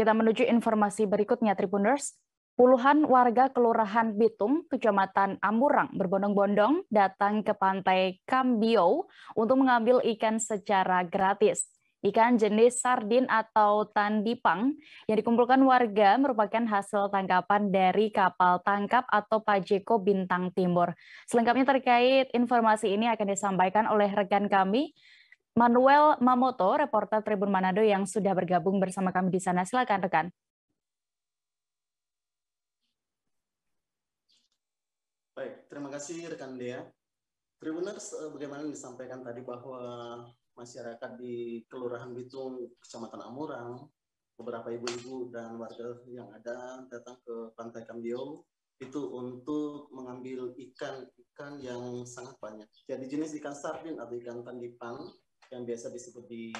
Kita menuju informasi berikutnya, Tribuners. Puluhan warga Kelurahan Bitung, Kecamatan Amurang, berbondong-bondong datang ke Pantai Kambio untuk mengambil ikan secara gratis. Ikan jenis sardin atau tandipang yang dikumpulkan warga merupakan hasil tangkapan dari kapal tangkap atau Pajeko Bintang Timur. Selengkapnya terkait informasi ini akan disampaikan oleh rekan kami, Manuel Mamoto, reporter Tribun Manado yang sudah bergabung bersama kami di sana. Silakan rekan. Baik, terima kasih rekan Dea. Tribuners, bagaimana disampaikan tadi bahwa masyarakat di Kelurahan Bitung, Kecamatan Amurang, beberapa ibu-ibu dan warga yang ada datang ke Pantai Kambio itu untuk mengambil ikan yang sangat banyak. Jadi jenis ikan sardin atau ikan tandipang yang biasa disebut di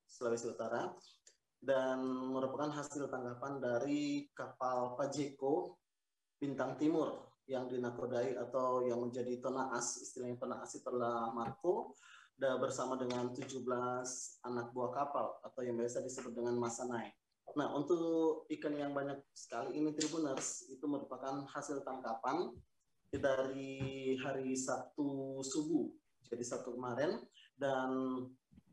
Sulawesi Utara dan merupakan hasil tangkapan dari kapal Pajeko Bintang Timur yang dinakodai atau yang menjadi tonaas, istilahnya tonaas itulah Marco, dan bersama dengan 17 anak buah kapal atau yang biasa disebut dengan Masanai. Nah, untuk ikan yang banyak sekali ini Tribuners itu merupakan hasil tangkapan dari hari Sabtu subuh, jadi Sabtu kemarin, dan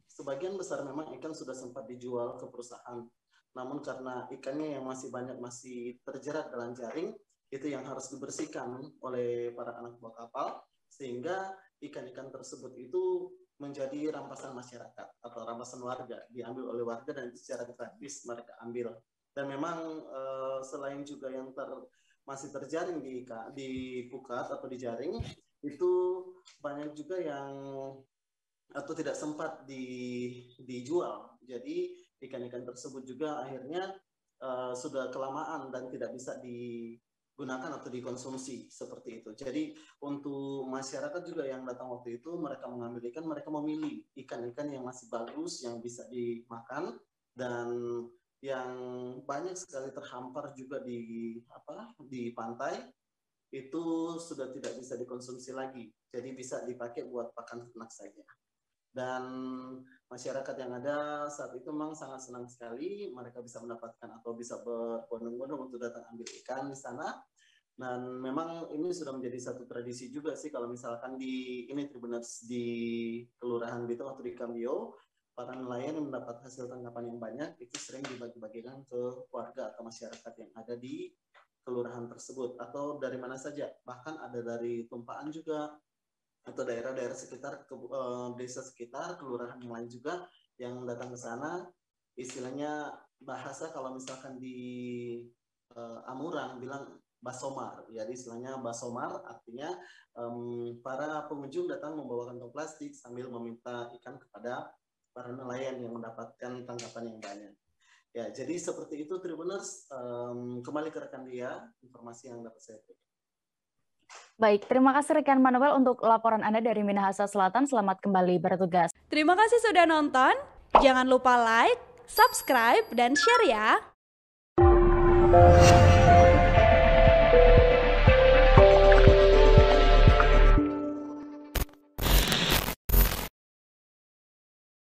sebagian besar memang ikan sudah sempat dijual ke perusahaan. Namun karena ikannya yang masih banyak masih terjerat dalam jaring, itu yang harus dibersihkan oleh para anak buah kapal, sehingga ikan-ikan tersebut itu menjadi rampasan masyarakat atau rampasan warga, diambil oleh warga dan secara gratis mereka ambil. Dan memang selain juga yang masih terjaring di pukat atau di jaring, itu banyak juga yang atau tidak sempat dijual. Jadi ikan-ikan tersebut juga akhirnya sudah kelamaan dan tidak bisa digunakan atau dikonsumsi seperti itu. Jadi untuk masyarakat juga yang datang waktu itu, mereka mengambil ikan, mereka memilih ikan-ikan yang masih bagus, yang bisa dimakan, dan yang banyak sekali terhampar juga di pantai itu sudah tidak bisa dikonsumsi lagi. Jadi bisa dipakai buat pakan ternak saja. Dan masyarakat yang ada saat itu memang sangat senang sekali mereka bisa mendapatkan atau bisa berbondong-bondong untuk datang ambil ikan di sana. Dan memang ini sudah menjadi satu tradisi juga sih kalau misalkan di Tribuners di Kelurahan Bitung atau di Kambio, para nelayan yang mendapat hasil tangkapan yang banyak itu sering dibagi-bagikan ke warga atau masyarakat yang ada di kelurahan tersebut atau dari mana saja, bahkan ada dari tumpaan juga atau daerah-daerah sekitar desa sekitar, kelurahan yang lain juga yang datang ke sana. Istilahnya bahasa kalau misalkan di Amurang bilang basomar, jadi istilahnya basomar artinya para pengunjung datang membawa kantong plastik sambil meminta ikan kepada para nelayan yang mendapatkan tangkapan yang banyak. Ya, jadi seperti itu Tribuners. Kembali ke rekan dia, informasi yang dapat saya berikan. Baik, terima kasih rekan Manuel untuk laporan Anda dari Minahasa Selatan. Selamat kembali bertugas. Terima kasih sudah nonton. Jangan lupa like, subscribe, dan share ya.